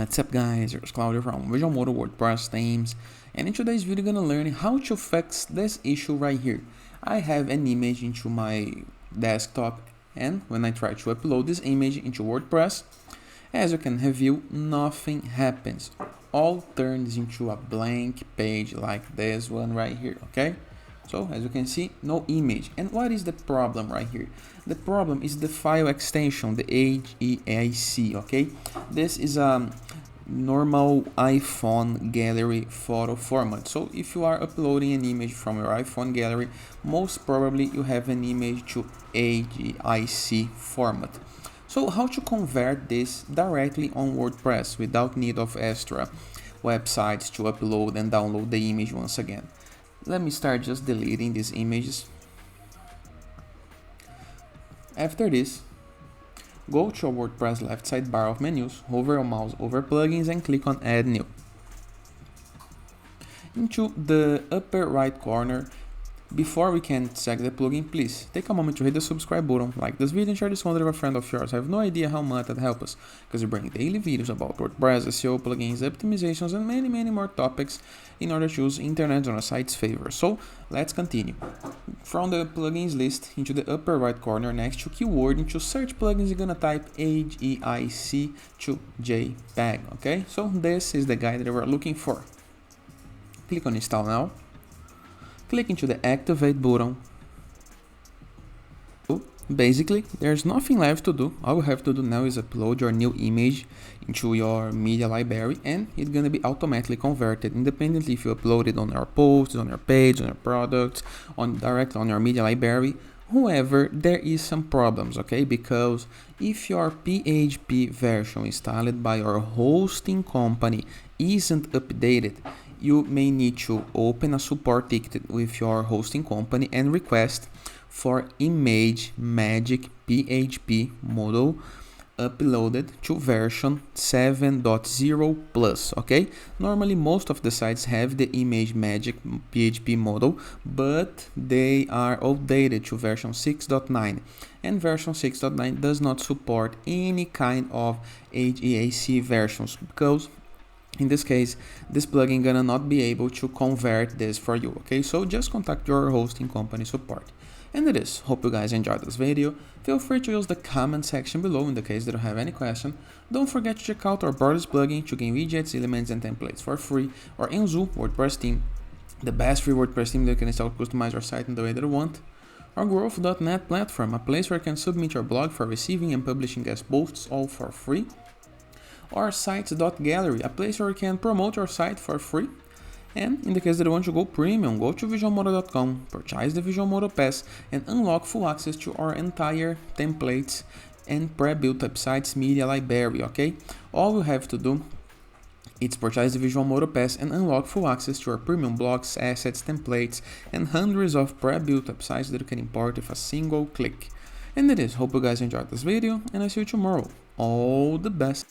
What's up guys, here's Claudio from Visual Modo WordPress themes, and in today's video you're gonna learn how to fix this issue right here. I have an image into my desktop, and when I try to upload this image into WordPress, as you can review, nothing happens. All turns into a blank page like this one right here, okay? So as you can see, no image. And what is the problem right here? The problem is the file extension, the HEIC, okay? This is a normal iPhone gallery photo format. So if you are uploading an image from your iPhone gallery, most probably you have an image to HEIC format. So how to convert this directly on WordPress without need of extra websites to upload and download the image once again? Let me start just deleting these images. After this, go to your WordPress left sidebar of menus, hover your mouse over plugins and click on Add New. Into the upper right corner, before we can check the plugin, please take a moment to hit the subscribe button, like this video and share this content with a friend of yours. I have no idea how much that helps us, because we bring daily videos about WordPress, SEO, plugins, optimizations and many more topics in order to use internet on a site's favor. So let's continue. From the plugins list, into the upper right corner next to keyword, into search plugins, you're gonna type HEIC to JPEG, okay? So this is the guide that we're looking for. Click on install now. Click into the activate button. Basically, there's nothing left to do. All you have to do now is upload your new image into your media library, and it's gonna be automatically converted independently if you upload it on your posts, on your page, on your products, directly on your media library. However, there is some problems, okay? Because if your PHP version installed by your hosting company isn't updated, you may need to open a support ticket with your hosting company and request for ImageMagick PHP model uploaded to version 7.0 plus, okay? Normally most of the sites have the ImageMagick PHP model, but they are outdated to version 6.9, and version 6.9 does not support any kind of HEIC versions, because in this case, this plugin gonna not be able to convert this for you, okay? So just contact your hosting company support. And it is. Hope you guys enjoyed this video. Feel free to use the comment section below in the case that you have any question. Don't forget to check out our Borderless plugin to gain widgets, elements, and templates for free, or Enzo WordPress theme, the best free WordPress theme that you can install to customize your site in the way that you want. Our Growth.net platform, a place where you can submit your blog for receiving and publishing guest posts, all for free. Or Sites.gallery, a place where you can promote your site for free. And in the case that you want to go premium, go to visualmodo.com, purchase the Visual Modo Pass, and unlock full access to our entire templates and pre-built websites media library, okay? All you have to do is purchase the Visual Modo Pass and unlock full access to our premium blogs, assets, templates, and hundreds of pre-built websites that you can import with a single click. And it is. Hope you guys enjoyed this video, and I see you tomorrow. All the best.